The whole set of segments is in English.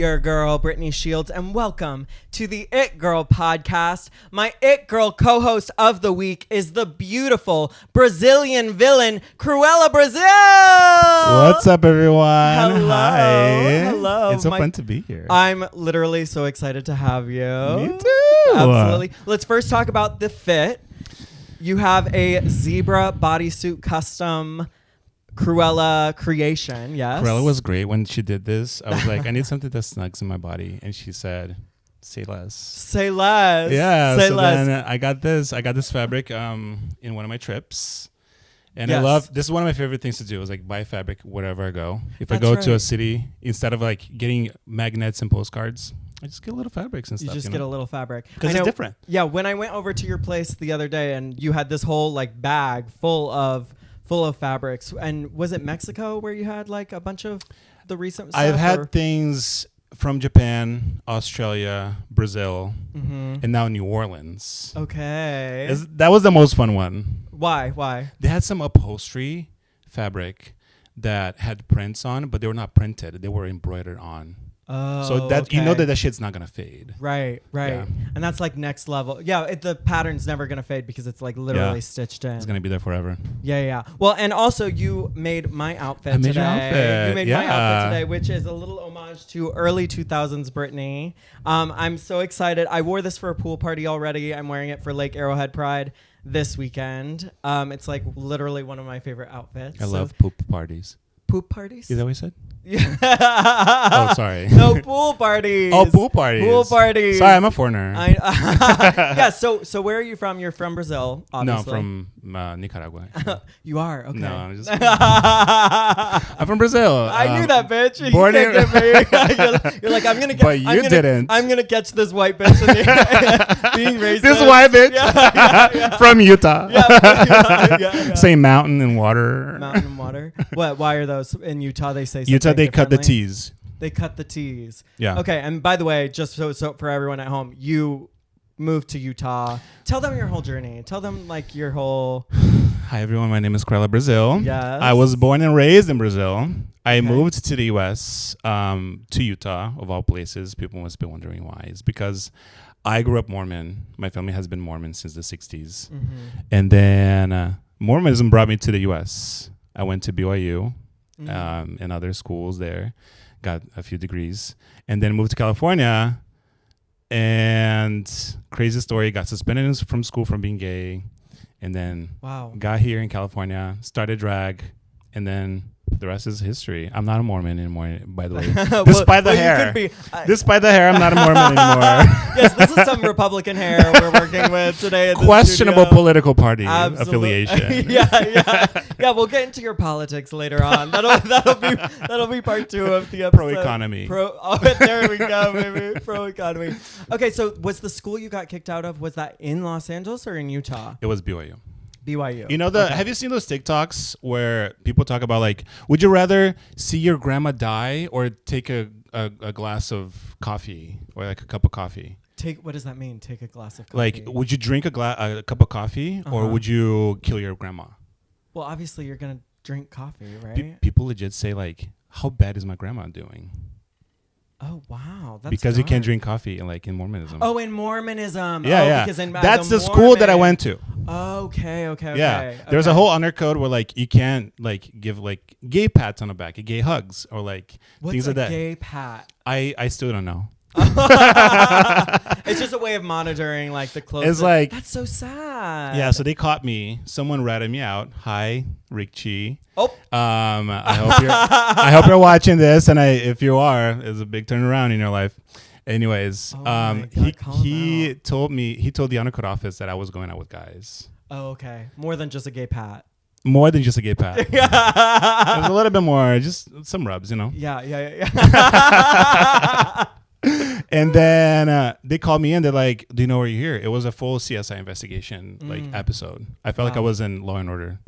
your girl, Britney Shields, and welcome to the It Girl podcast. My It Girl co-host of the week is the beautiful Brazilian villain, Cruella Brazil! What's up, everyone? Hello. Hi. Hello. It's so fun to be here. I'm literally so excited to have you. Me too. Absolutely. Let's first talk about the fit. You have a zebra bodysuit custom Cruella creation, yes? Cruella was great when she did this. I was like, I need something that snugs in my body. And she said, say less. Say less. Yeah. Say so less. then I got this fabric in one of my trips. And Yes. I love, this is one of my favorite things to do is like buy fabric wherever I go. If That's I go to a right. city, instead of like getting magnets and postcards, I just get little fabrics and You stuff. just get a little fabric. Because I it's know- different. Yeah, when I went over to your place the other day and you had this whole like bag full of fabrics, and was it Mexico where you had like a bunch of the recent stuff? I've or- had things from Japan, Australia, Brazil, and now New Orleans. Okay. That was the most fun one. Why? They had some upholstery fabric that had prints on, but they were not printed. They were embroidered on. Oh, So that okay. you know that shit's not gonna fade. Right. Yeah. And that's like next level. Yeah, the pattern's never going to fade because it's like literally stitched in. It's gonna be there forever. Yeah. Well, and also you made my outfit I made today. your outfit, You made my outfit yeah. today, which is a little homage to early 2000s Britney. I'm so excited. I wore this for a pool party already. I'm wearing it for Lake Arrowhead Pride this weekend. It's like literally one of my favorite outfits. I love poop parties. poop parties. Is that what you said? Yeah. Oh, sorry. No, pool parties. Oh, pool parties. Pool parties. Sorry, I'm a foreigner. Yeah. So where are you from? You're from Brazil, No, obviously. I'm from Nicaragua. You are. Okay. No, I'm just. I'm from Brazil. I knew that bitch. You born can't in- get me. You're like, I'm gonna get. But you didn't. I'm gonna catch this white bitch in the, being racist. This white bitch Yeah. from Utah. Yeah. Same mountain and water. Mountain and water. What? Why are those in Utah? They say Utah, something they cut the differently? T's. They cut the T's. Yeah. Okay. And by the way, just so for everyone at home, you moved to Utah. Tell them your whole journey. Tell them like your whole. Hi, everyone. My name is Cruella Brazil. Yes. I was born and raised in Brazil. I Okay. moved to the U.S., to Utah, of all places. People must be wondering why. It's because I grew up Mormon. My family has been Mormon since the 60s. Mm-hmm. And then Mormonism brought me to the U.S. I went to BYU and other schools there, got a few degrees, and then moved to California. And crazy story, got suspended from school from being gay, and then Wow. got here in California, started drag, and then the rest is history. I'm not a Mormon anymore, by the way. Despite the you hair. could be, Despite the hair, I'm not a Mormon anymore. yes, this is some Republican hair we're working with today. In the Questionable studio. political party Absolute- affiliation. yeah. We'll get into your politics later on. That'll be part 2 of the episode. Pro-economy. There we go, baby. Pro economy. Okay, so was the school you got kicked out of? Was that in Los Angeles or in Utah? It was BYU. BYU. You know have you seen those TikToks where people talk about like, would you rather see your grandma die or take a glass of coffee or like a cup of coffee? What does that mean? Take a glass of coffee. Like, would you drink a cup of coffee or would you kill your grandma? Well, obviously you're gonna drink coffee, right? People legit say like, how bad is my grandma doing? Oh wow, that's Because you can't dark. drink coffee in Mormonism. Oh, in Mormonism. Yeah. Because That's the school that I went to. Okay. Yeah. There's a whole undercode where like you can't like give like gay pats on the back, gay hugs, or like What's things a like that. gay pat? I still don't know. It's just a way of monitoring like the clothes. It's like- that's so sad. Yeah, so they caught me. Someone ratted me out. Hi, Richie. Oh. I hope you're watching this, and if you are, it's a big turnaround in your life. Anyways, Oh my God, call him he told the undercoat office that I was going out with guys. Oh, okay. More than just a gay pat. More than just a gay pat. It was a little bit more, just some rubs, you know. Yeah. And then they called me in. They're like, "Do you know where you're here?" It was a full CSI investigation like episode. I felt like I was in Law and Order,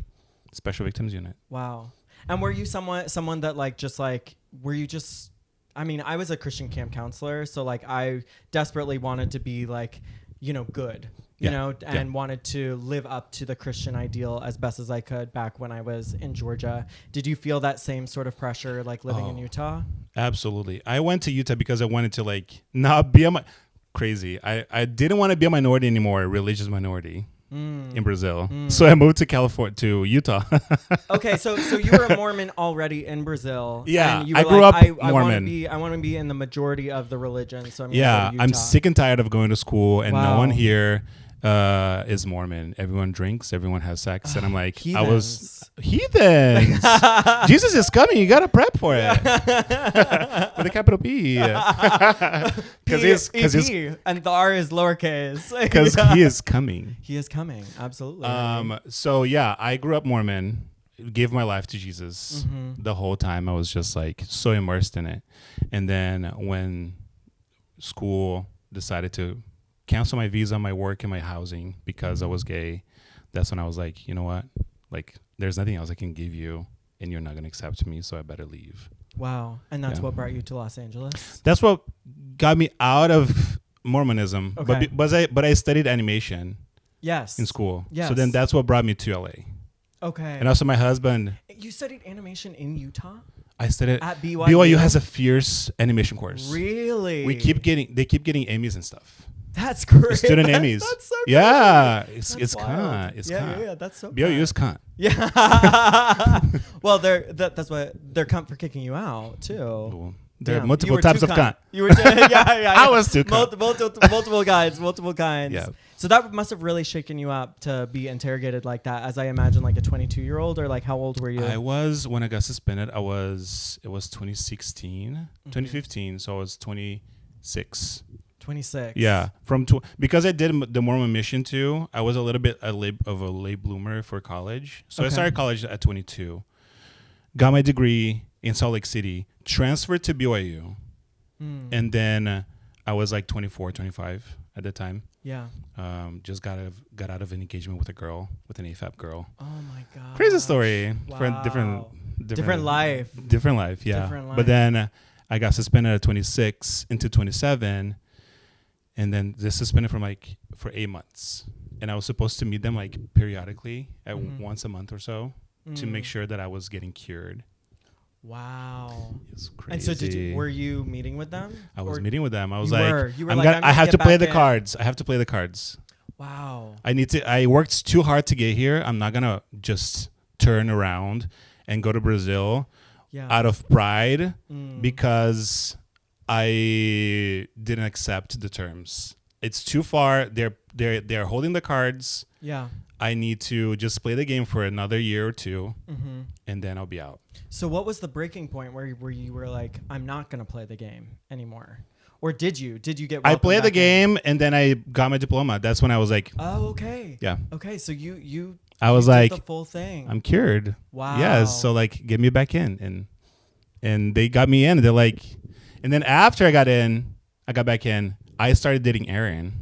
Special Victims Unit. Wow. And were you someone that like just like were you just? I mean, I was a Christian camp counselor, so like I desperately wanted to be like, good. Yeah. And wanted to live up to the Christian ideal as best as I could back when I was in Georgia. Did you feel that same sort of pressure like living in Utah? Absolutely. I went to Utah because I wanted to like not be crazy. I didn't want to be a minority anymore, a religious minority in Brazil. So I moved to Utah. Okay, so you were a Mormon already in Brazil. Yeah, and you were I grew up I Mormon. I want to be in the majority of the religion. So I'm Yeah, gonna go to I'm Utah. sick and tired of going to school and no Wow. one here is Mormon. Everyone drinks, everyone has sex, and I'm like, I was heathens. Jesus is coming. You gotta prep for it with a capital P, because he's and the R is lowercase. because he is coming. He is coming. Absolutely. So yeah, I grew up Mormon, gave my life to Jesus the whole time. I was just like so immersed in it, and then when school decided to cancel my visa, my work, and my housing because I was gay, that's when I was like, you know what? Like, there's nothing else I can give you, and you're not going to accept me, so I better leave. Wow. And that's what brought you to Los Angeles? That's what got me out of Mormonism. Okay. But I studied animation Yes. in school. Yes. So then that's what brought me to LA. Okay. And also my husband, You studied animation in Utah? I studied At BYU? BYU has a fierce animation course. Really? They keep getting Emmys and stuff. That's great. Student Emmys. That's so yeah, it's That's cunt. wild. It's yeah, cunt. yeah, that's so BYU is cunt. cunt. Yeah. Well, that's what they're cunt for kicking you out too. Cool. There are Damn, multiple you were types too of cunt. You were yeah. I was too cunt. Multiple kinds. Yeah. So that must have really shaken you up to be interrogated like that, as I imagine, like a 22-year-old, or like how old were you? I was, when I got suspended, it was 2016, 2015, so I was 26. 26. Yeah, because I did the Mormon mission too. I was a little bit of a late bloomer for college. So I started college at 22. Got my degree in Salt Lake City, transferred to BYU. And then I was like 24, 25 at the time. Yeah. Just got out of an engagement with a girl, with an AFAB girl. Oh my god. Crazy story. Wow. For different life. Different life, yeah. Different life. But then I got suspended at 26 into 27. And then this suspended for 8 months. And I was supposed to meet them like periodically at once a month or so to make sure that I was getting cured. Wow. It's crazy. And so were you meeting with them? I was meeting with them. I was you were I have to play the cards. I have to play the cards. Wow. I worked too hard to get here. I'm not going to just turn around and go to Brazil out of pride because I didn't accept the terms. It's too far. They're holding the cards. Yeah. I need to just play the game for another year or two, and then I'll be out. So what was the breaking point where you were like, I'm not going to play the game anymore? Or did you? Did you get I played the back game, and then I got my diploma. That's when I was like, oh, okay. Yeah. Okay, so you I was did like, the full thing. I'm cured. Wow. Yes. So like, get me back in, and they got me in. They're like, and then after I got back in, I started dating Aaron.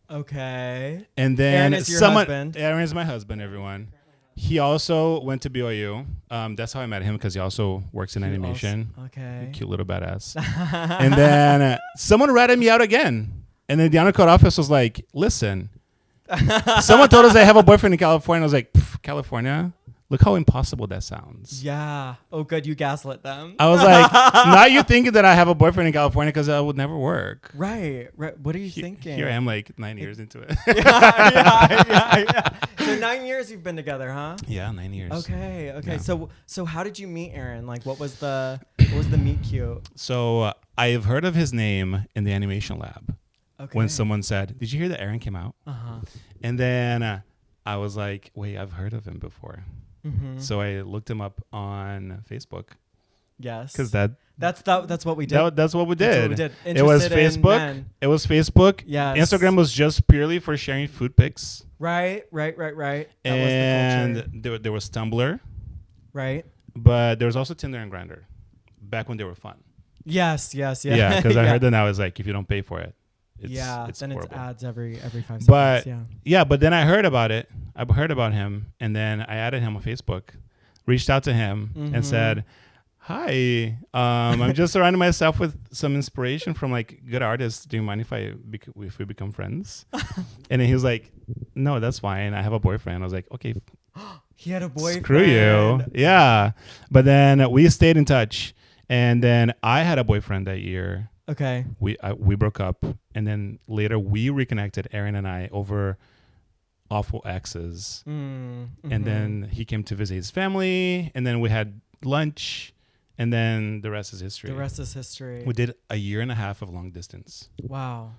Okay. And then Aaron is your husband. Aaron is my husband, everyone. He also went to BYU. That's how I met him, because he also works in animation. Okay. Cute little badass. And then someone ratted me out again. And then the undercoat office was like, listen, someone told us I have a boyfriend in California. I was like, California? Look how impossible that sounds. Yeah. Oh, good. You gaslit them. I was like, now you're thinking that I have a boyfriend in California because that would never work. Right. What are you thinking? Here I am like 9 years into it. yeah. So 9 years you've been together, huh? Yeah, 9 years. Okay. Yeah. So how did you meet Aaron? Like, what was the meet cute? So I have heard of his name in the animation lab. Okay. When someone said, did you hear that Aaron came out? Uh-huh. And then I was like, wait, I've heard of him before. So I looked him up on Facebook. Yes. Because that's what we did. That's what we did. It was Interested in Facebook. men. It was Facebook. Yes. Instagram was just purely for sharing food pics. Right. That And was the culture. there was Tumblr. Right. But there was also Tinder and Grindr back when they were fun. Yes. Yeah, because I heard that now it's like, if you don't pay for it, it's then horrible. it's ads every 5 seconds. But yeah. But then I heard about it. I heard about him, and then I added him on Facebook, reached out to him, and said, hi, I'm just surrounding myself with some inspiration from like good artists. Do you mind if we become friends? And then he was like, no, that's fine. I have a boyfriend. I was like, okay, He had a boyfriend. screw you. Yeah. But then we stayed in touch. And then I had a boyfriend that year. Okay. We broke up. And then later we reconnected, Aaron and I, over awful exes. Mm-hmm. And then he came to visit his family. And then we had lunch. And then the rest is history. The rest is history. We did a year and a half of long distance. Wow.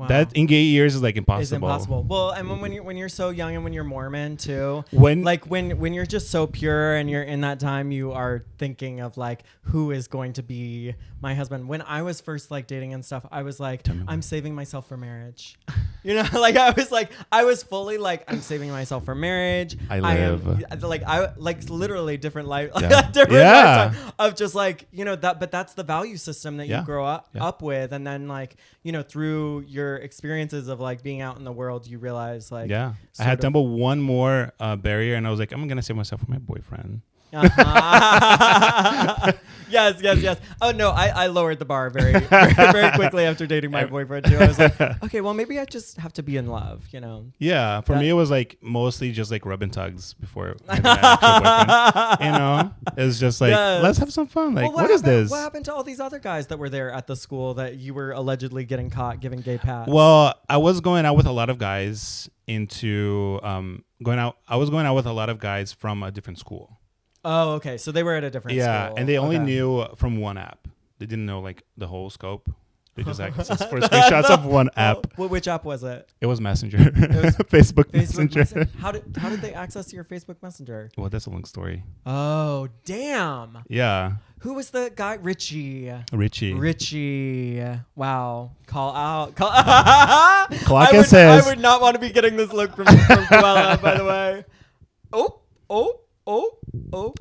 That in gay years is like impossible. It's impossible. Well, and when you're so young and when you're Mormon too, when you're just so pure and you're in that time, you are thinking of like who is going to be my husband. When I was first like dating and stuff, I was like, I'm saving myself for marriage. You know, like I was fully like, I'm saving myself for marriage. I am literally different life, different lifetime of just like, you know, but that's the value system that you grow up with. And then like, you know, through your experiences of like being out in the world, you realize like, I had to tumble one more barrier and I was like, I'm going to save myself for my boyfriend. Yes. Oh no, I lowered the bar very quickly after dating my boyfriend too. I was like, okay, well maybe I just have to be in love, you know? Yeah. For me, it was like mostly just like rub and tugs before having an actual boyfriend. You know, it was just like, let's have some fun. Like, what is this? What happened to all these other guys that were there at the school that you were allegedly getting caught giving gay pats? Well, I was going out with a lot of guys I was going out with a lot of guys from a different school. Oh, okay. So they were at a different school. Yeah, and they only knew from one app. They didn't know like the whole scope. They just accessed for screenshots of one app. Which app was it? It was Messenger. It was Facebook Messenger. How did they access your Facebook Messenger? Well, that's a long story. Oh, damn. Yeah. Who was the guy? Richie. Wow. Call out. Clock and says. I would not want to be getting this look from Cruella, by the way. Oh.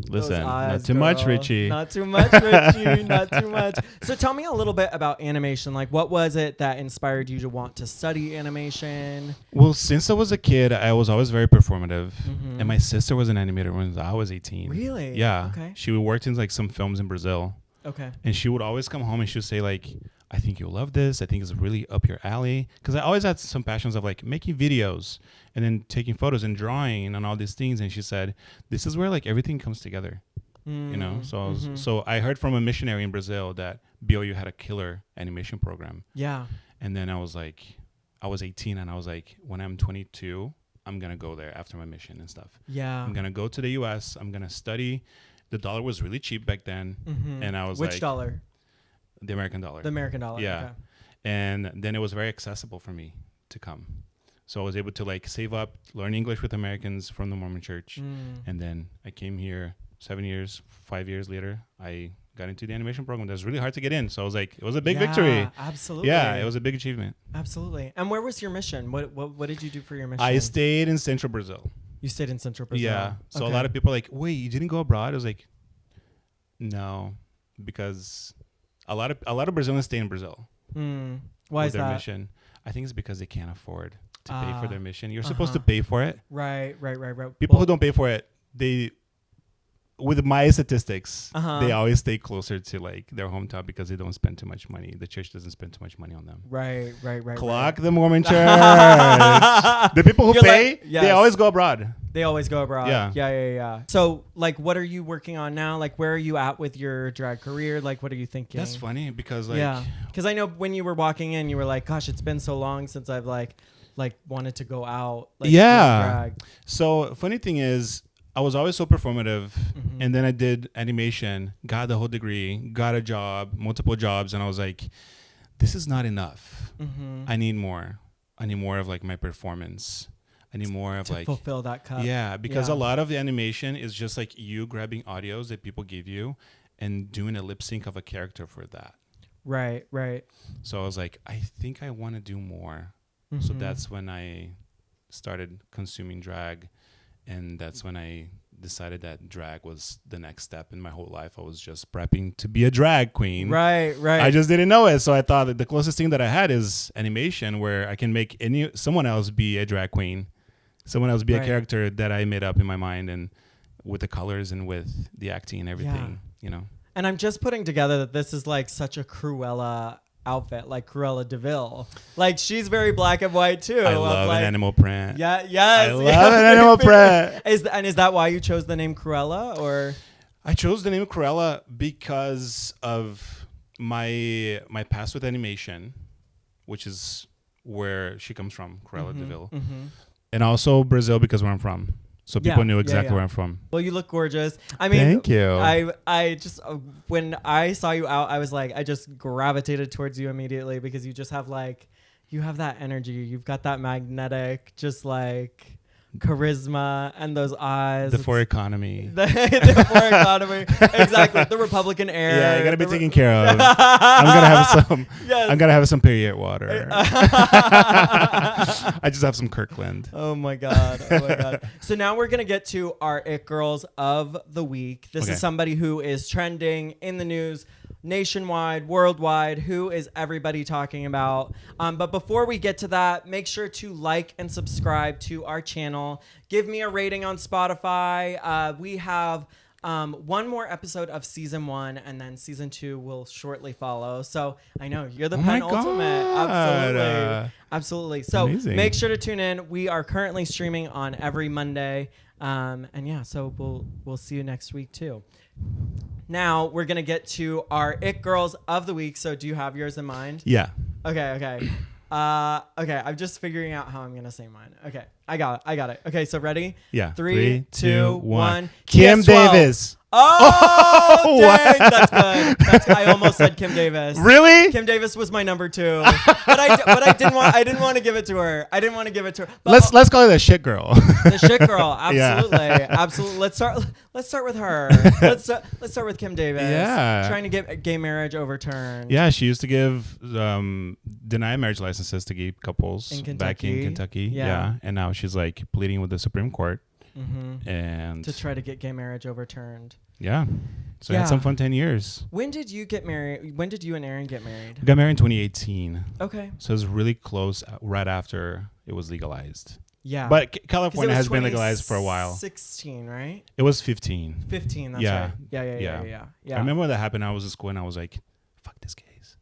Listen, eyes, not too much, Richie. Not too much, Richie. Not too much. So tell me a little bit about animation. Like, what was it that inspired you to want to study animation? Well, since I was a kid, I was always very performative. And my sister was an animator when I was 18. Really? Yeah. Okay. She worked in like some films in Brazil. Okay. And she would always come home and she would say like, I think you'll love this. I think it's really up your alley. Because I always had some passions of like making videos and then taking photos and drawing and all these things. And she said, this is where like everything comes together, you know? So I heard from a missionary in Brazil that BOU had a killer animation program. Yeah. And then I was 18 and I was like, when I'm 22, I'm going to go there after my mission and stuff. Yeah. I'm going to go to the US. I'm going to study. The dollar was really cheap back then. And I was Which dollar? The American dollar. The American dollar. Yeah. Okay. And then it was very accessible for me to come. So I was able to like save up, learn English with Americans from the Mormon church. And then I came here 5 years later, I got into the animation program. That was really hard to get in. So I was like, it was a big victory. Absolutely. Yeah, it was a big achievement. Absolutely. And where was your mission? What did you do for your mission? I stayed in Central Brazil. You stayed in Central Brazil. Yeah. So a lot of people are like, wait, you didn't go abroad? I was like, no, because a lot of Brazilians stay in Brazil. Why is their that? Mission. I think it's because they can't afford to pay for their mission. You're supposed to pay for it. Right. People who don't pay for it, with my statistics, they always stay closer to like their hometown because they don't spend too much money. The church doesn't spend too much money on them. Right. Clock the Mormon church. The people who pay, they always go abroad. They always go abroad. Yeah. So, like, what are you working on now? Like, where are you at with your drag career? Like, what are you thinking? That's funny because, like... Yeah. Because I know when you were walking in, you were like, gosh, it's been so long since I've, like wanted to go out. Like, drag. So, funny thing is, I was always so performative. And then I did animation, got the whole degree, got a job, multiple jobs. And I was like, this is not enough. I need more. I need more of, like, my performance. I need more of to fulfill that cup. Yeah, because a lot of the animation is just like you grabbing audios that people give you and doing a lip sync of a character for that. Right. So I was like, I think I want to do more. So that's when I started consuming drag. And that's when I decided that drag was the next step in my whole life. I was just prepping to be a drag queen. Right. I just didn't know it. So I thought that the closest thing that I had is animation where I can make someone else be a drag queen. Someone else be a character that I made up in my mind and with the colors and with the acting and everything, you know. And I'm just putting together that this is like such a Cruella outfit, like Cruella DeVille. Like she's very black and white too. I love like, an animal print. Yeah, yes. I love an animal print. Is that why you chose the name Cruella, or? I chose the name Cruella because of my past with animation, which is where she comes from, Cruella DeVille, and also Brazil because where I'm from. So people knew exactly where I'm from. Well, you look gorgeous. I mean, thank you. I just when I saw you out, I was like, I just gravitated towards you immediately because you just have like, you have that energy. You've got that magnetic, just like charisma and those eyes. The for economy. The for economy. Exactly. The Republican air. Yeah, you gotta be taken care of. I'm gonna have some. Yes. I'm gonna have some period water. I just have some Kirkland. Oh my god. Oh my god. So now we're gonna get to our It Girls of the week. This is somebody who is trending in the news nationwide, worldwide. Who is everybody talking about? But before we get to that, make sure to like and subscribe to our channel. Give me a rating on Spotify. We have one more episode of season 1, and then season 2 will shortly follow. So I know you're the penultimate. Absolutely. So amazing. Make sure to tune in. We are currently streaming on every Monday. And yeah, so we'll see you next week too. Now we're gonna get to our It Girls of the week. So do you have yours in mind? Yeah. Okay. I'm just figuring out how I'm gonna say mine. Okay, I got it. Okay, so ready? Yeah. 3, 2, 1. Kim Davis. Oh, dang, that's good. I almost said Kim Davis. Really? Kim Davis was my number 2, but I didn't want to give it to her. But Let's call her the shit girl. The shit girl, absolutely, Yeah. absolutely. Let's start with her. Let's start with Kim Davis. Yeah. Trying to get gay marriage overturned. Yeah, she used to give deny marriage licenses to gay couples back in Kentucky. Yeah. And now she's like pleading with the Supreme Court. And to try to get gay marriage overturned. Yeah. So I had some fun 10 years. When did you get married? When did you and Aaron get married? We got married in 2018. Okay. So it was really close right after it was legalized. Yeah. But California has been legalized for a while. 16, right? It was 15. 15, that's right. Yeah. I remember when that happened. I was in school and I was like, fuck this gays.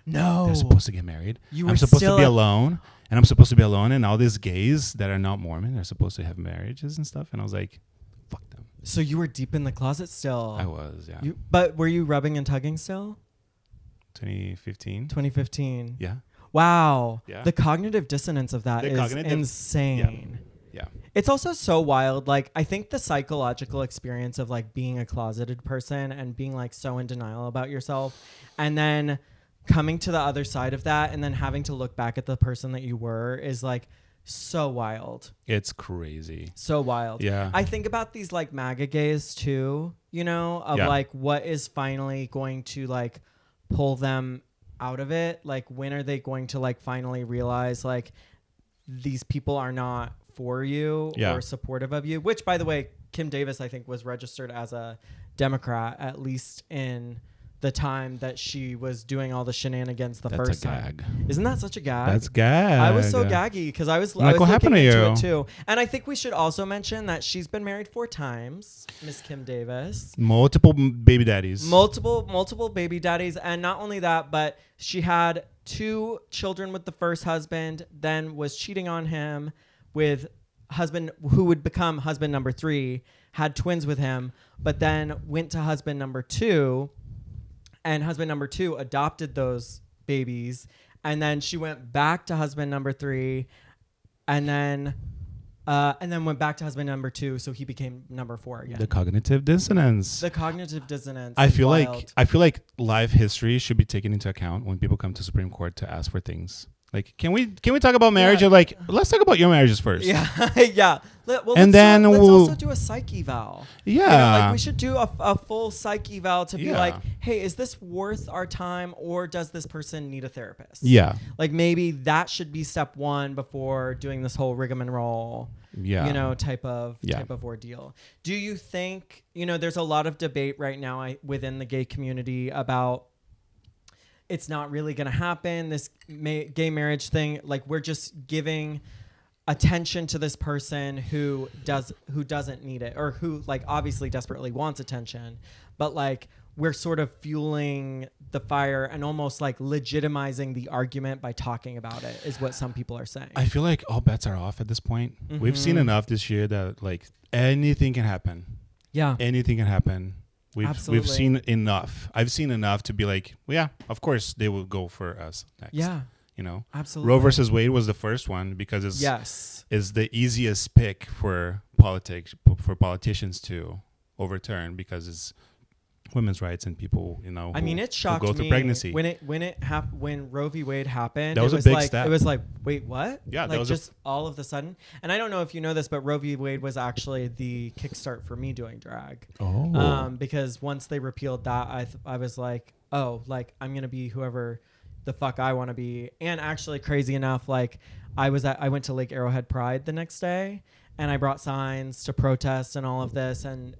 No. They're supposed to get married. I'm supposed to be alone. And I'm supposed to be alone. And all these gays that are not Mormon, they're supposed to have marriages and stuff. And I was like, fuck them. So you were deep in the closet still. I was, yeah. But were you rubbing and tugging still? 2015. Yeah. Wow. Yeah. The cognitive dissonance of that is insane. Yeah. It's also so wild. Like, I think the psychological experience of like being a closeted person and being like so in denial about yourself, and then coming to the other side of that and then having to look back at the person that you were is like so wild. It's crazy. So wild. Yeah. I think about these like MAGA gays too, you know, of like what is finally going to like pull them out of it. Like, when are they going to like finally realize like these people are not for you or supportive of you? Which, by the way, Kim Davis, I think, was registered as a Democrat, at least in the time that she was doing all the shenanigans first time. Gag. Isn't that such a gag? That's gag. I was so gaggy because I was what happened to into you? it too. And I think we should also mention that she's been married 4 times, Miss Kim Davis. Multiple baby daddies. Multiple baby daddies. And not only that, but she had 2 children with the first husband, then was cheating on him with husband who would become husband number 3, had twins with him, but then went to husband number 2. And husband number 2 adopted those babies. And then she went back to husband number 3 and then went back to husband number 2. So he became number 4 again. The cognitive dissonance. I feel like life history should be taken into account when people come to Supreme Court to ask for things. Like, can we talk about marriage? Or like, let's talk about your marriages first. Yeah. Yeah. And then let's also do a psych eval. Yeah. You know, like, we should do a full psych eval to be like, hey, is this worth our time, or does this person need a therapist? Yeah. Like, maybe that should be step 1 before doing this whole rigmarole. Yeah. You know, type of ordeal. Do you think, you know, there's a lot of debate right now within the gay community about it's not really going to happen, this gay marriage thing. Like, we're just giving attention to this person who doesn't need it, or who like obviously desperately wants attention, but like we're sort of fueling the fire and almost like legitimizing the argument by talking about it is what some people are saying. I feel like all bets are off at this point. We've seen enough this year that like anything can happen. Yeah. Anything can happen. We've seen enough. I've seen enough to be like, well, yeah, of course they will go for us next. Yeah. You know, absolutely. Roe versus Wade was the first one because it's the easiest pick for politicians to overturn because it's women's rights and people, you know, I mean, it shocked go me through pregnancy. when Roe v. Wade happened. That was a big step. It was like, wait, what? Yeah, like that was just all of the sudden. And I don't know if you know this, but Roe v. Wade was actually the kickstart for me doing drag. Oh. Because once they repealed that, I was like, oh, like I'm gonna be whoever the fuck I want to be. And actually, crazy enough, like I went to Lake Arrowhead Pride the next day, and I brought signs to protest and all of this, and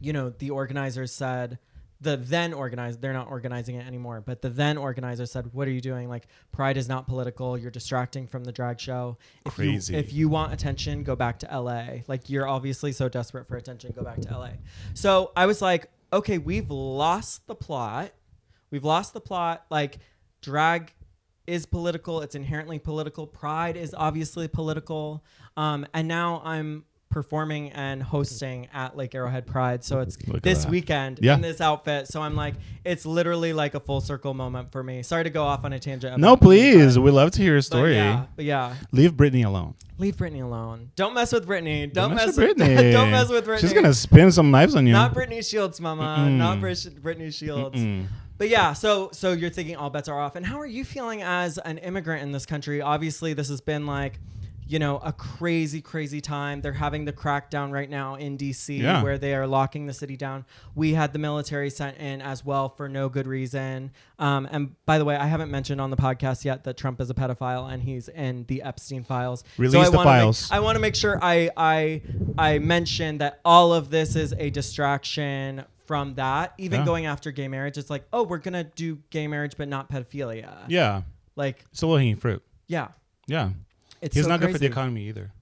you know, the organizers said, they're not organizing it anymore, but the then organizer said, what are you doing? Like, Pride is not political. You're distracting from the drag show. Crazy. If you want attention, go back to LA. Like, you're obviously so desperate for attention, go back to LA. So I was like, okay, we've lost the plot. Like, drag is political. It's inherently political. Pride is obviously political. And now I'm performing and hosting at Lake Arrowhead Pride. So it's this weekend in this outfit. So I'm like, it's literally like a full circle moment for me. Sorry to go off on a tangent. No, please. We love to hear your story. But yeah. Leave Britney alone. Leave Britney alone. Don't mess with Britney. Don't mess with Britney. Don't mess with Britney. She's going to spin some knives on you. Not Britney Shields, mama. Not Britney Shields. But yeah, so you're thinking all bets are off. And how are you feeling as an immigrant in this country? Obviously, this has been like, you know, a crazy, crazy time. They're having the crackdown right now in D.C. where they are locking the city down. We had the military sent in as well for no good reason. And by the way, I haven't mentioned on the podcast yet that Trump is a pedophile and he's in the Epstein files. Release the files. I want to make sure I mention that all of this is a distraction from that. Even going after gay marriage, it's like, oh, we're going to do gay marriage but not pedophilia. Yeah. Like, it's a low-hanging fruit. Yeah. Yeah. It's he's so not crazy. good for the economy either.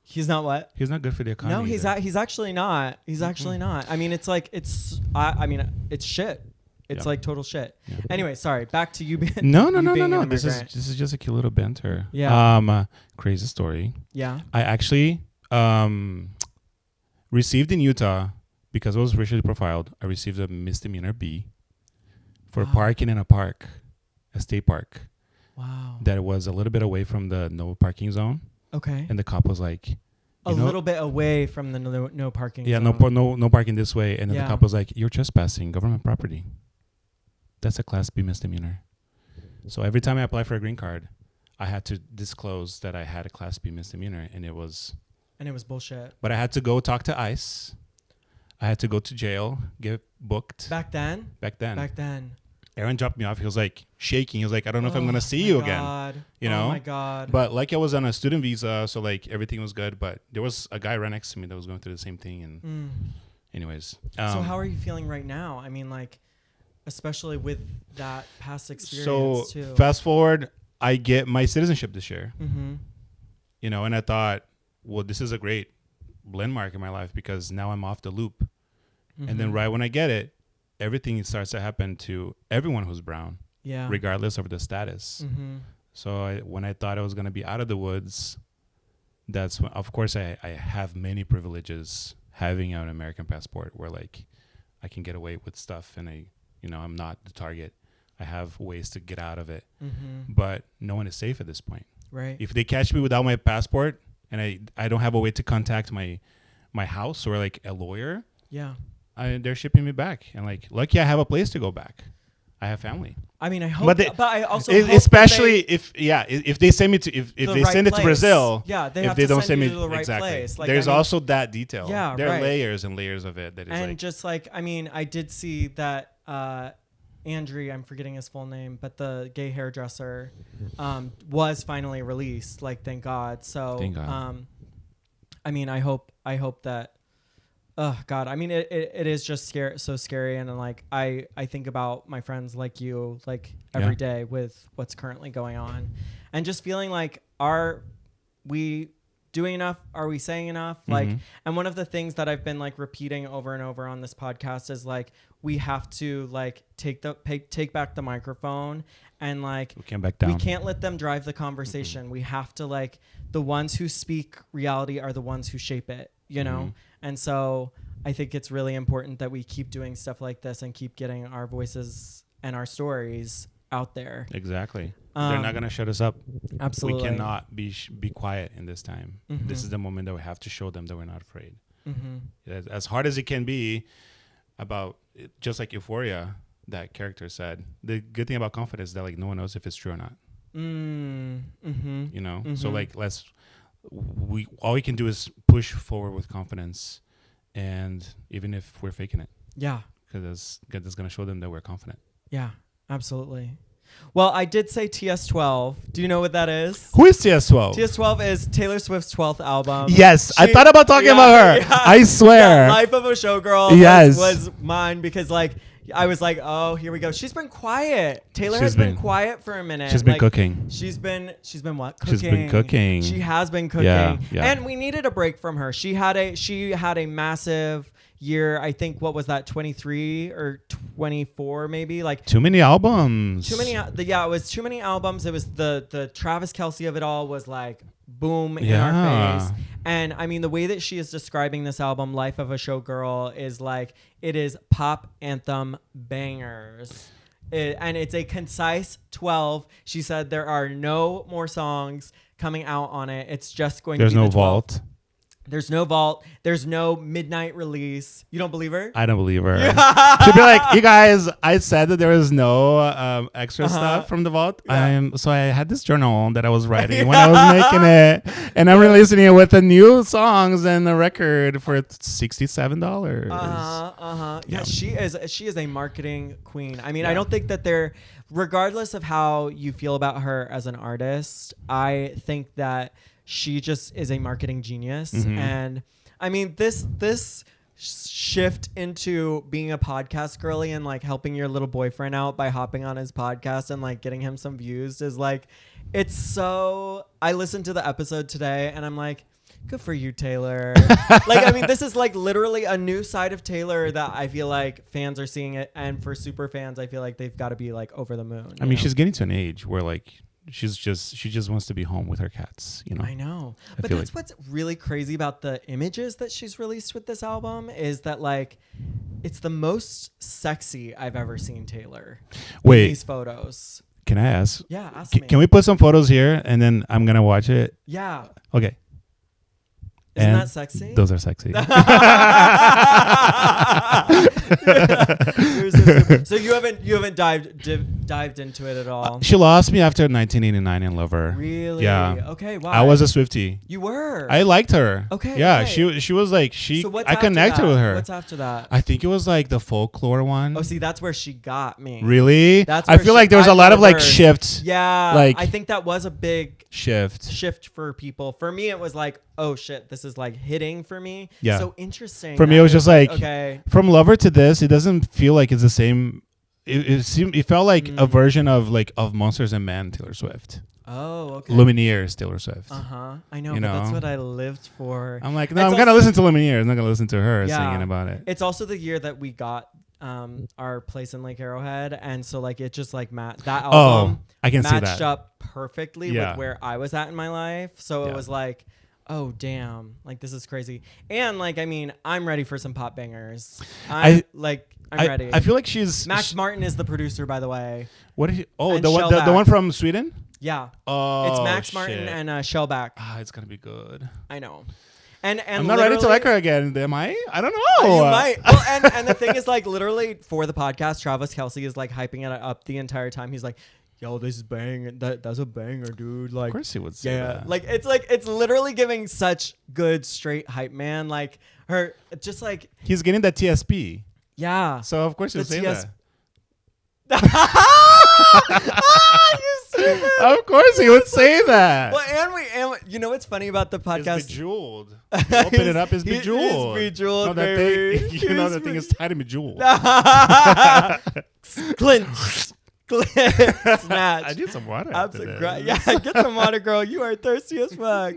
He's not what? He's not good for the economy. No, he's actually not. He's actually not. I mean, it's like I mean, it's shit. It's like total shit. Yeah. Anyway, sorry. Back to you being No. This is just a cute little banter. Yeah. Crazy story. Yeah. I actually received in Utah because I was racially profiled. I received a misdemeanor B for parking in a state park. Wow. That was a little bit away from the no parking zone. Okay. And the cop was like, a little bit away from the no parking zone. No parking this way. And then the cop was like, you're trespassing government property. That's a Class B misdemeanor. So every time I apply for a green card, I had to disclose that I had a Class B misdemeanor, and it was bullshit. But I had to go talk to ICE. I had to go to jail, get booked. Back then. Aaron dropped me off. He was like shaking. He was like, I don't know if I'm going to see you again. You know? Oh my God. But like I was on a student visa, so like everything was good. But there was a guy right next to me that was going through the same thing. And anyways. So how are you feeling right now? I mean, like, especially with that past experience too. So fast forward, I get my citizenship this year. Mm-hmm. You know, and I thought, well, this is a great landmark in my life because now I'm off the loop. Mm-hmm. And then right when I get it, everything starts to happen to everyone who's brown, regardless of the status. Mm-hmm. So when I thought I was going to be out of the woods, that's when, of course, I have many privileges having an American passport where like I can get away with stuff and I'm not the target. I have ways to get out of it, but no one is safe at this point. Right. If they catch me without my passport and I don't have a way to contact my house or like a lawyer. Yeah. They're shipping me back, and like, lucky I have a place to go back. I have family. I mean, I hope, but I also hope especially if they send me to if they send it to Brazil, if they don't send me to the right place. Like, there's also that detail. Yeah, there are layers and layers of it that is and just like I mean, I did see that Andrew, I'm forgetting his full name, but the gay hairdresser was finally released. Like, thank God. So, thank God. I mean, I hope that. Oh God! I mean, it is just so scary, and like I think about my friends like you, like every day with what's currently going on, and just feeling like we doing enough? Are we saying enough? Like, and one of the things that I've been like repeating over and over on this podcast is like, we have to like take back the microphone and like, we can't back down. We can't let them drive the conversation. We have to like, the ones who speak reality are the ones who shape it, you know? And so I think it's really important that we keep doing stuff like this and keep getting our voices and our stories out there. Exactly. They're not going to shut us up. Absolutely. We cannot be quiet in this time. This is the moment that we have to show them that we're not afraid. As hard as it can be about it, just like Euphoria, that character said, the good thing about confidence is that like no one knows if it's true or not. You know? So like all we can do is push forward with confidence, and even if we're faking it. Yeah. Because it's going to show them that we're confident. Yeah, absolutely. Well, I did say TS12. Do you know what that is? Who is TS12? TS12 is Taylor Swift's 12th album. Yes, I thought about talking about her. Yeah. I swear. Yeah, Life of a Showgirl was mine because like I was like, oh, here we go. She's been quiet. Taylor has been quiet for a minute. She's been cooking. She's been what? Cooking. She's been cooking. She has been cooking. Yeah. And we needed a break from her. She had a massive year. I think what was that? 23 or 24 maybe? Like too many albums. It was too many albums. It was the Travis Kelce of it all was like boom in our face. And I mean, the way that she is describing this album, Life of a Showgirl, is like, it is pop anthem bangers. And it's a concise 12. She said there are no more songs coming out on it. It's just going to be the 12th. There's no vault. There's no vault. There's no midnight release. You don't believe her? I don't believe her. She'd be like, you guys, I said that there was no extra stuff from the vault. Yeah. So I had this journal that I was writing when I was making it. And I'm releasing it with the new songs and the record for $67. Yeah, she is a marketing queen. I mean, I don't think that regardless of how you feel about her as an artist, I think that she just is a marketing genius. And I mean, this shift into being a podcast girly and like helping your little boyfriend out by hopping on his podcast and like getting him some views is like, it's so, I listened to the episode today and I'm like, good for you, Taylor. Like, I mean, this is like literally a new side of Taylor that I feel like fans are seeing it. And for super fans, I feel like they've got to be like over the moon. I mean, she's getting to an age where like, she just wants to be home with her cats, you know. I know. But that's what's really crazy about the images that she's released with this album is that like it's the most sexy I've ever seen Taylor. Wait. In these photos. Can I ask? Yeah, ask me. Can we put some photos here and then I'm going to watch it? Yeah. Okay. Isn't that sexy? Those are sexy. So you haven't dived into it at all. She lost me after 1989 in Lover. Really? Yeah. Okay. Why? I was a Swiftie. You were. I liked her. Okay. Yeah. Okay. She was like So I connected with her. What's after that? I think it was like the folklore one. Oh, see, that's where she got me. Really? I feel like there was a lot of like shifts. Yeah. Like I think that was a big shift for people. For me, it was like, oh shit, this is like hitting for me. Yeah. So interesting. For me, it was just like, okay, from Lover to this, it doesn't feel like it's the same. It felt like a version of Monsters and Men, Taylor Swift. Oh, okay. Lumineers, Taylor Swift. I know, but that's what I lived for. I'm like, no, I'm gonna listen to Lumineers. I'm not gonna listen to her singing about it. It's also the year that we got our place in Lake Arrowhead, and so like it just like that album I can see that matched up perfectly with where I was at in my life. So it was like, oh damn, like this is crazy. And like, I mean, I'm ready for some pop bangers. I'm ready. I feel like she's Max Martin is the producer, by the way. What is he? Oh, the one from Sweden? Yeah. Oh, it's Max Martin and Shellback. It's gonna be good. I know. And I'm not ready to like her again. Am I? I don't know. You might. Well, and the thing is, like, literally for the podcast, Travis Kelce is like hyping it up the entire time. He's like, yo, this is bang. That's a banger, dude. Like, of course he would say that. Like it's literally giving such good straight hype, man. Like her, just like he's getting that TSP. Yeah. So of course he'll say that. You stupid. Of course he would say that. Well, and you know what's funny about the podcast? It's bejeweled. Open it up. It's bejeweled. He's bejeweled, no, baby. You know the thing is tied and bejeweled. Clinched. Snatch. I need some water. Yeah, get some water, girl. You are thirsty as fuck.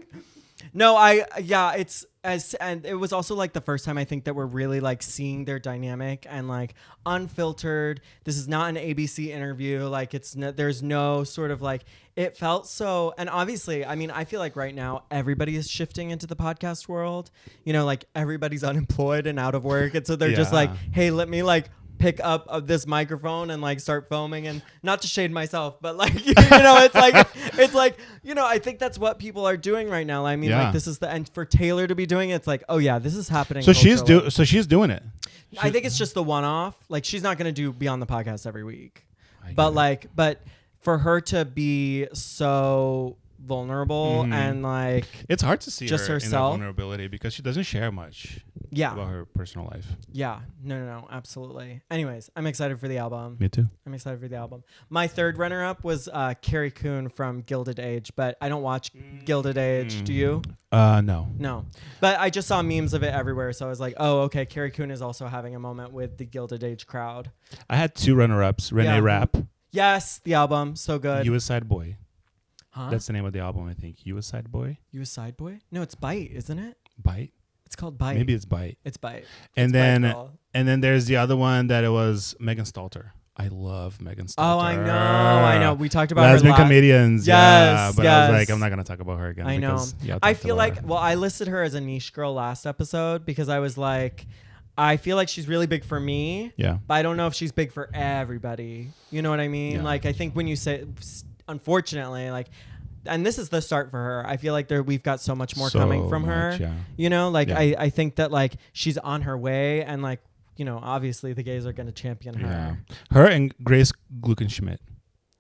No, and it was also like the first time I think that we're really like seeing their dynamic and like unfiltered. This is not an ABC interview. Like there's no sort of like, it felt so, and obviously, I mean, I feel like right now everybody is shifting into the podcast world, you know, like everybody's unemployed and out of work. And so they're just like, hey, let me like pick up of this microphone and like start filming, and not to shade myself, but like, you know, it's like, you know, I think that's what people are doing right now. I mean, like this is and for Taylor to be doing it, it's like, oh yeah, this is happening. So she's doing it. I think it's just the one-off. Like she's not going to be on the podcast every week, but for her to be so vulnerable and like, it's hard to see just her herself in that vulnerability because she doesn't share much about her personal life. Yeah, no, absolutely. Anyways, I'm excited for the album. Me too. I'm excited for the album. My third runner-up was Carrie Coon from Gilded Age, but I don't watch Gilded Age. Do you? No. But I just saw memes of it everywhere, so I was like, oh, okay, Carrie Coon is also having a moment with the Gilded Age crowd. I had two runner-ups. Renee Rapp. Yes, the album, so good. You a Side Boy. Huh? That's the name of the album, I think. You a Side Boy? You a Side Boy? No, it's Bite, isn't it? Bite? It's called Bite. Maybe it's Bite. It's Bite. And then there's the other one that it was Megan Stalter. I love Megan Stalter. Oh, I know. We talked about lesbian her comedians. Yes, but I was like, I'm not gonna talk about her again. I know. Because, I feel like, well, I listed her as a niche girl last episode because I was like, I feel like she's really big for me. Yeah. But I don't know if she's big for everybody. You know what I mean? Yeah. Like, I think when you say, unfortunately, like, and this is the start for her. I feel like we've got so much more coming from her. Yeah. You know, like I think that like she's on her way, and like, you know, obviously the gays are going to champion her. Yeah. Her and Grace Gluckenschmidt.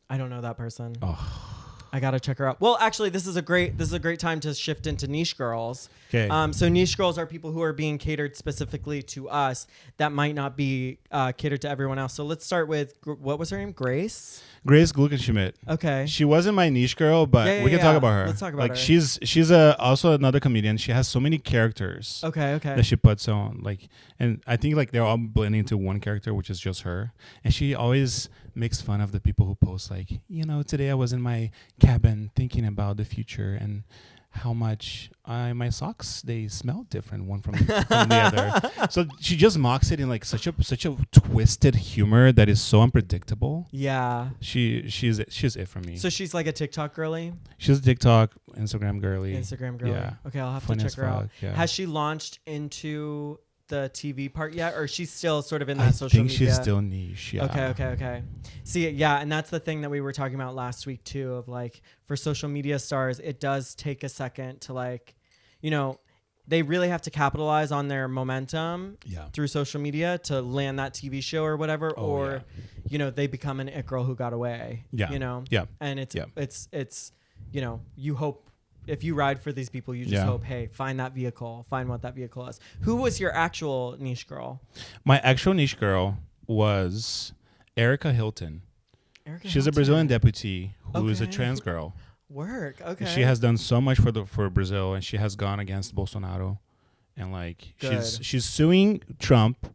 I don't know that person. Oh. I gotta check her out. Well, actually, this is a great time to shift into niche girls. Okay. So niche girls are people who are being catered specifically to us that might not be catered to everyone else. So let's start with what was her name? Grace Gluckenschmidt. Okay. She wasn't my niche girl, but we can talk about her. Let's talk about her. She's also another comedian. She has so many characters. Okay. That she puts on, like, and I think like they're all blending into one character, which is just her. And she always makes fun of the people who post like, you know, today I was in my cabin thinking about the future and how much my socks, they smell different one from the other. So she just mocks it in like such a twisted humor that is so unpredictable. Yeah. She's it for me. So she's like a TikTok girly? She's a TikTok, Instagram girly. Yeah. Okay, I'll have to check her out. Yeah. Has she launched into the TV part yet, or she's still sort of in that social media? I think she's still niche. Yeah. Okay. See, yeah, and that's the thing that we were talking about last week too, of like, for social media stars, it does take a second to like, you know, they really have to capitalize on their momentum through social media to land that TV show or whatever, you know, they become an it girl who got away. Yeah. You know? Yeah. And it's you know, you hope, if you ride for these people, you just hope, hey, find that vehicle, find what that vehicle is. Who was your actual niche girl? My actual niche girl was Erika Hilton. She's a Brazilian deputy who is a trans girl. Okay. She has done so much for Brazil, and she has gone against Bolsonaro, and like she's suing Trump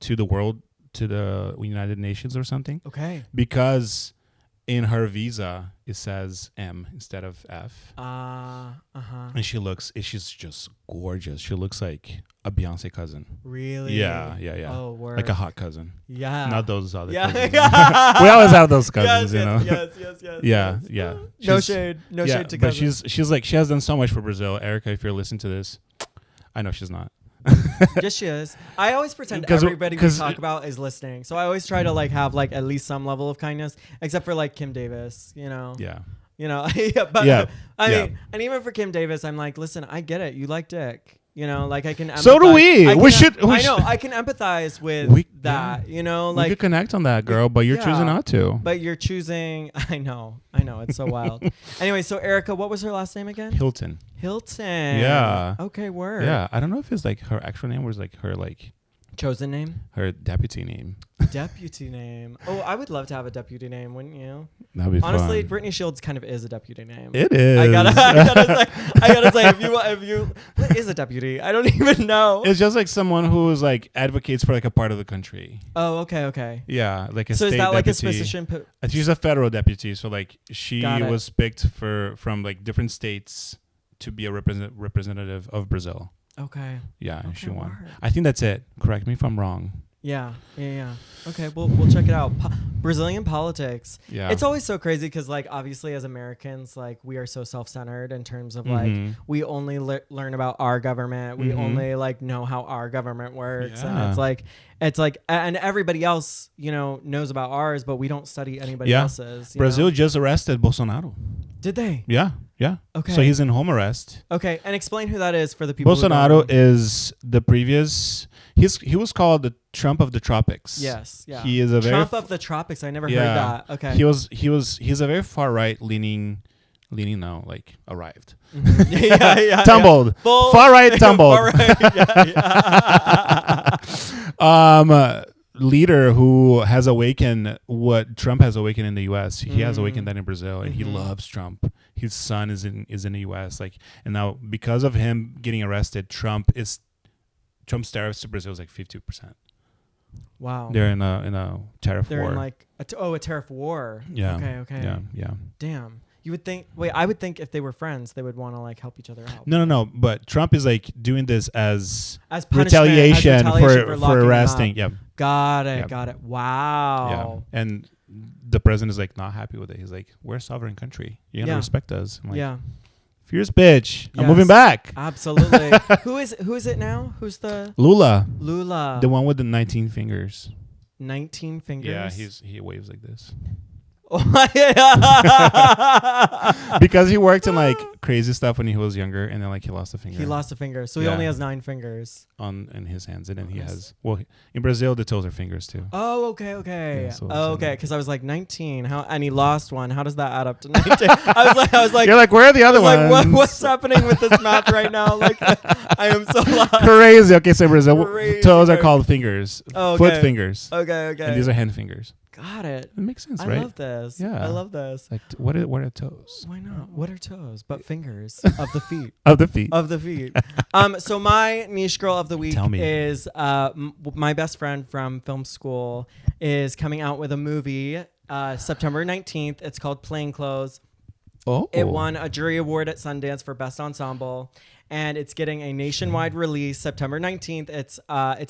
to the United Nations or something. Okay. Because in her visa, it says M instead of F. And she's just gorgeous. She looks like a Beyonce cousin. Really? Yeah. Oh, word. Like a hot cousin. Yeah. Not those other cousins. We always have those cousins, you know? Yes. Yeah. No shade to cousins. But she's like, she has done so much for Brazil. Erika, if you're listening to this, I know she's not. Yes, she is. I always pretend everybody we talk about is listening. So I always try to like have like at least some level of kindness, except for like Kim Davis, you know? Yeah. You know? I mean, and even for Kim Davis, I'm like, listen, I get it. You like dick. You know, like I can empathize. So do we. I know. I can empathize with that. You know, like we could connect on that, girl, but you're choosing not to. But you're choosing. I know. It's so wild. Anyway, so Erika, what was her last name again? Hilton. Yeah. Okay, word. Yeah. I don't know if it's like her actual name was like her like chosen name. Her deputy name. Deputy name. Oh, I would love to have a deputy name, wouldn't you? That'd be honestly fun. Britney Shields kind of is a deputy name. It is. I gotta say, if you, what is a deputy? I don't even know. It's just like someone who is like advocates for like a part of the country. Oh, okay. Yeah, like a so state is that deputy. like a position? She's a federal deputy, so like she was picked from like different states to be a representative of Brazil. Okay. Yeah, and she won. word. I think that's it. Correct me if I'm wrong. Yeah. Okay, we'll check it out. Brazilian politics. Yeah. It's always so crazy because, like, obviously as Americans, like, we are so self-centered in terms of like we only learn about our government. We only like know how our government works, and it's like, and everybody else, you know, knows about ours, but we don't study anybody else's. Brazil just arrested Bolsonaro. Did they? Yeah. Okay. So he's in home arrest. Okay, and explain who that is for the people. Bolsonaro is the previous. He was called the Trump of the tropics. Yes. Yeah. He is a Trump of the tropics. I never heard that. Okay. He's a very far right leaning now, like arrived. Tumbled. Far right tumbled. Far right, leader who has awakened what Trump has awakened in the US. He has awakened that in Brazil, and he loves Trump. His son is in the US, like, and now because of him getting arrested, Trump's tariffs to Brazil is like 50%. Wow. They're in a tariff war. They're in like a tariff war. Yeah. Okay. Yeah. Damn. You would think. Wait, I would think if they were friends, they would want to like help each other out. No. But Trump is like doing this as retaliation for arresting. Yeah. Got it. Wow. Yeah. And the president is like not happy with it. He's like, "We're a sovereign country. You're gonna respect us." I'm like, fierce bitch. I'm moving back. Absolutely. Who is it now? Who's the Lula? The one with the 19 fingers. 19 fingers. Yeah, he waves like this. Oh, because he worked in like crazy stuff when he was younger, and then like he lost a finger. He lost a finger, so he only has 9 fingers in his hands, and then he has in Brazil the toes are fingers too. Oh, okay. Yeah, so okay, because I was like 19. And he lost one. How does that add up to 19? I was like, you're like, where are the other ones? Like, what's happening with this math right now? Like, I am so lost. Crazy. Okay, so Brazil toes are called fingers. Oh, okay. Foot fingers. Okay. And these are hand fingers. Got it. It makes sense, right? I love this. Yeah. I love this. Like, what are toes? Why not? What are toes? But fingers of the feet. Of the feet. Of the feet. So my niche girl of the week is my best friend from film school is coming out with a movie September 19th. It's called Plainclothes. Oh. It won a jury award at Sundance for Best Ensemble. And it's getting a nationwide release September 19th. It's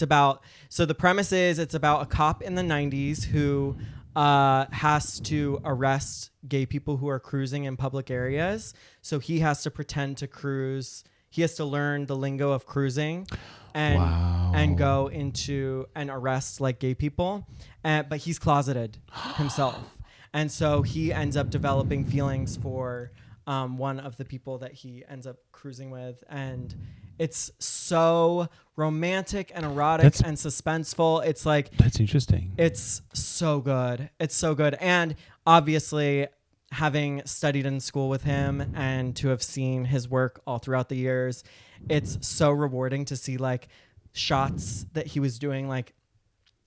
about, so the premise is it's about a cop in the 90s who has to arrest gay people who are cruising in public areas. So he has to pretend to cruise. He has to learn the lingo of cruising and go into and arrest like gay people. But he's closeted himself. And so he ends up developing feelings for one of the people that he ends up cruising with, and it's so romantic and erotic and suspenseful. It's like, that's interesting. It's so good. And obviously, having studied in school with him and to have seen his work all throughout the years, it's so rewarding to see like shots that he was doing like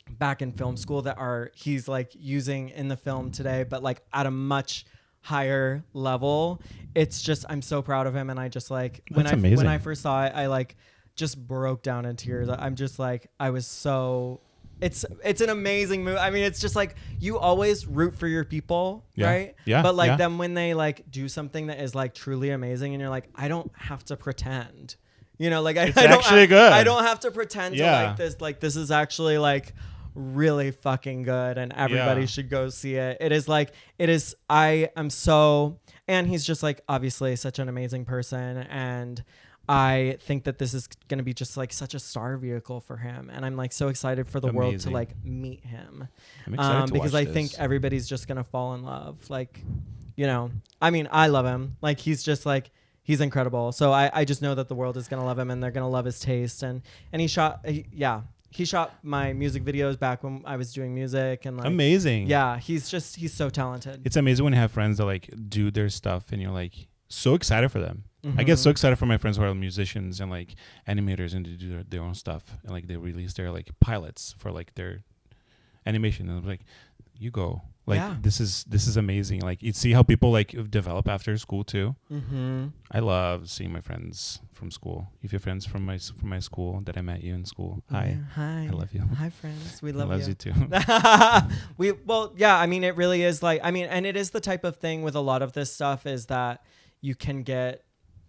back in film school that he's like using in the film today, but like at a much higher level. It's just, I'm so proud of him, and I just like when I first saw it, I like just broke down in tears. I'm just like, I was so, it's an amazing movie. I mean, it's just like, you always root for your people, right? Yeah. But like then when they like do something that is like truly amazing, and you're like, I don't have to pretend, you know, like I don't have to pretend to like this. Like this is actually like really fucking good, and everybody should go see it. I am so, and he's just like obviously such an amazing person, and I think that this is going to be just like such a star vehicle for him, and I'm like so excited for the world to like meet him. I'm excited to because watch I this. think everybody's just going to fall in love. Like, you know, I mean, I love him. Like he's just like, he's incredible. So I just know that the world is going to love him, and they're going to love his taste. And he shot my music videos back when I was doing music, and like, amazing. Yeah, he's so talented. It's amazing when you have friends that like do their stuff, and you're like so excited for them. I get so excited for my friends who are musicians and like animators, and to do their own stuff, and like they release their like pilots for like their animation, and I'm like, you go. Like this is amazing. Like you see how people like develop after school too. I love seeing my friends from school. If you're friends from my school that I met you in school, hi, I love you. Hi friends, we love you. Loves you too. I mean, it really is like, I mean, and it is the type of thing with a lot of this stuff is that you can get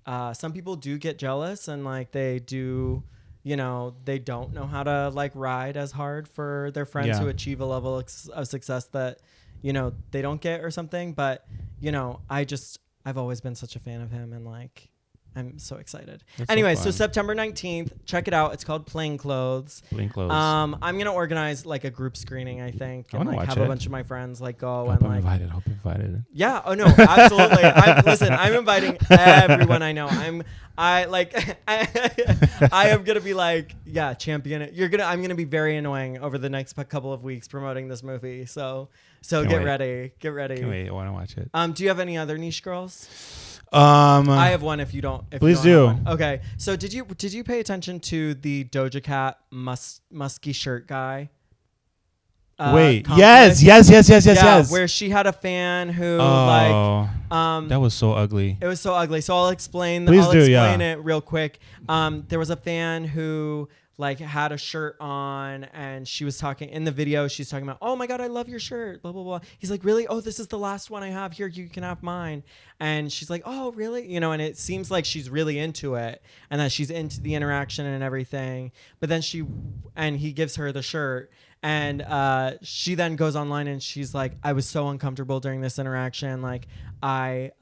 some people do get jealous and like they do, you know, they don't know how to like ride as hard for their friends who achieve a level of success that, you know, they don't get or something. But, you know, I've always been such a fan of him, and like, I'm so excited. Anyway, so September 19th, check it out. It's called Plainclothes. Plainclothes. I'm going to organize like a group screening, I think. And like have a bunch of my friends like go Hope and I'm like invited. Yeah. Oh no, absolutely. I'm inviting everyone I know. I am going to be like, yeah, champion it. I'm going to be very annoying over the next couple of weeks promoting this movie. So get ready. Get ready. Can't wait. I want to watch it. Do you have any other niche girls? I have one. If you don't, please do. Okay. So did you pay attention to the Doja Cat musky shirt guy? Wait. Conflict? Yes. Where she had a fan who that was so ugly. It was so ugly. So I'll explain. It real quick. There was a fan who like had a shirt on, and she was talking in the video. She's talking about, oh my God, I love your shirt, blah, blah, blah. He's like, really? Oh, this is the last one I have here. You can have mine. And she's like, oh, really? You know, and it seems like she's really into it and that she's into the interaction and everything. But then he gives her the shirt, and she then goes online and she's like, I was so uncomfortable during this interaction. Like I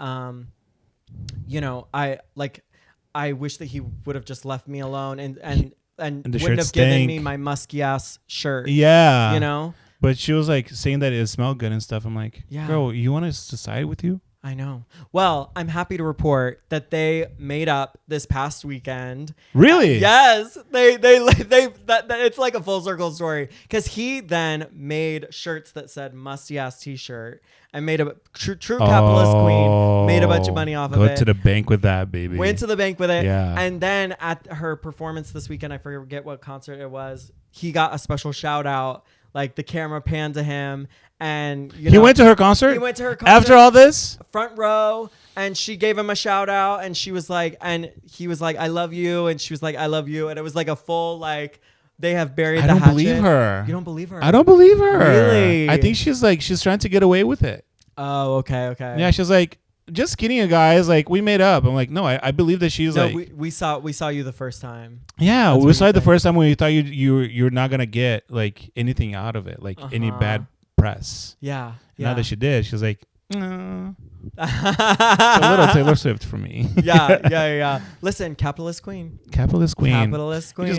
wish that he would have just left me alone and wouldn't have given me my musky ass shirt. Yeah. You know? But she was like saying that it smelled good and stuff. I'm like, girl, you want us to side with you? I know. Well, I'm happy to report that they made up this past weekend. Really? Yes. It's like a full circle story, because he then made shirts that said musty ass t-shirt and made a true capitalist queen, made a bunch of money off of it. Go to the bank with that, baby. Went to the bank with it. Yeah. And then at her performance this weekend, I forget what concert it was, he got a special shout out. Like the camera panned to him, and he went to her concert. He went to her concert after all this, front row, and she gave him a shout out, and she was like, and he was like, I love you, and she was like, I love you, and it was like a full like they have buried the hatchet. I don't believe her. You don't believe her? I don't believe her. Really? I think she's trying to get away with it. Oh, okay. Yeah, she's like, just kidding, you guys. Like, we made up. I'm like, no, I believe that she's like. We saw you the first time. Yeah, we saw it the first time when we thought you're not gonna get like anything out of it, like any bad press. Yeah. Now that she did, she's like, no. It's a little Taylor Swift for me. Yeah. Listen, capitalist queen. You just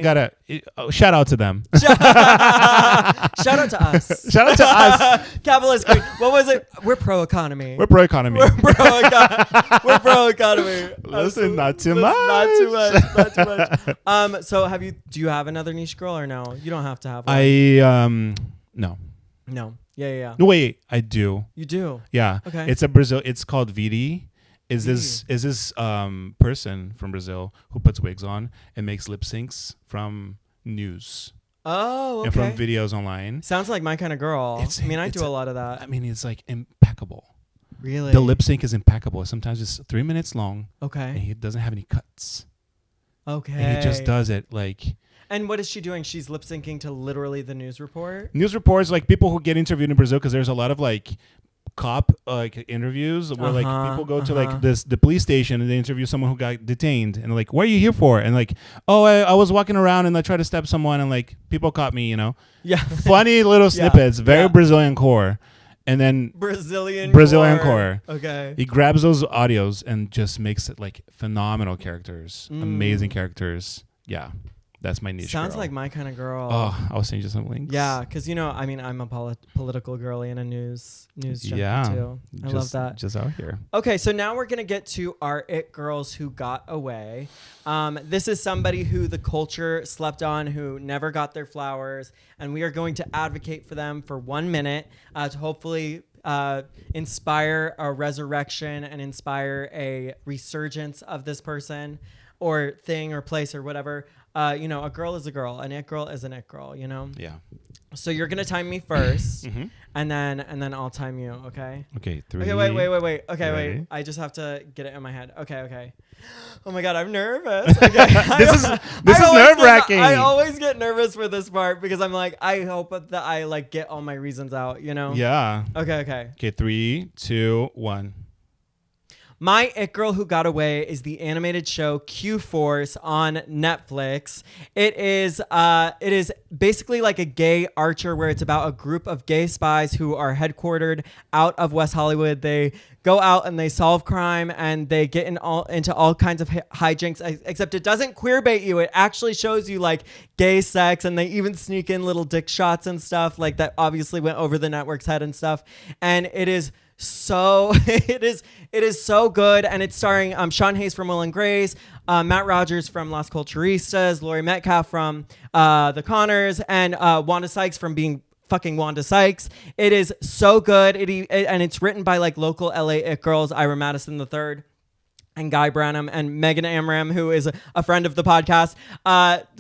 gotta shout out to them. Shout out to us. Capitalist queen. What was it? We're pro economy. We're pro economy. Listen, not too much. So do you have another niche girl or no? You don't have to have one. No. Yeah. No, wait, I do. You do? Yeah. Okay. It's called Vidi. Is this person from Brazil who puts wigs on and makes lip syncs from news. Oh, okay. And from videos online. Sounds like my kind of girl. I do a lot of that. I mean, it's like impeccable. Really? The lip sync is impeccable. Sometimes it's 3 minutes long. Okay. And he doesn't have any cuts. Okay. And he just does it like... And what is she doing? She's lip syncing to literally the news report? News reports, like people who get interviewed in Brazil, because there's a lot of like cop like interviews where like people go to like the police station and they interview someone who got detained and like, what are you here for? And like, oh, I was walking around and I tried to stab someone and like people caught me, you know? Yeah. Funny little snippets, very Brazilian core. And then Brazilian core. Okay. He grabs those audios and just makes it like phenomenal characters, amazing characters. Yeah. That's my niche. Sounds like my kind of girl. Oh, I'll send you some links. Yeah, because I'm a political girly and a news junkie too. I love that. Just out here. Okay, so now we're gonna get to our it girls who got away. This is somebody who the culture slept on, who never got their flowers, and we are going to advocate for them for 1 minute to hopefully inspire a resurrection and inspire a resurgence of this person or thing or place or whatever. A girl is a girl, an it girl is an it girl, you know? Yeah. So you're gonna time me first, and then I'll time you, okay? Okay, 3. Okay, wait. Okay, ready? wait. I just have to get it in my head. Okay. Oh my God, I'm nervous. Okay. this is nerve-wracking. I always get nervous for this part because I'm like, I hope that I like get all my reasons out, you know? Yeah. Okay. Okay, 3, 2, 1. My It Girl Who Got Away is the animated show Q Force on Netflix. It is basically like a gay Archer, where it's about a group of gay spies who are headquartered out of West Hollywood. They go out and they solve crime, and they get into all kinds of hijinks, except it doesn't queerbait you. It actually shows you like gay sex, and they even sneak in little dick shots and stuff like that obviously went over the network's head and stuff. And it is so it is so good, and it's starring Sean Hayes from Will and Grace, Matt Rogers from Las Culturistas, Laurie Metcalf from The Connors, and Wanda Sykes from being fucking Wanda Sykes. It is so good. And it's written by like local LA It girls, Ira Madison III and Guy Branum and Megan Amram, who is a friend of the podcast,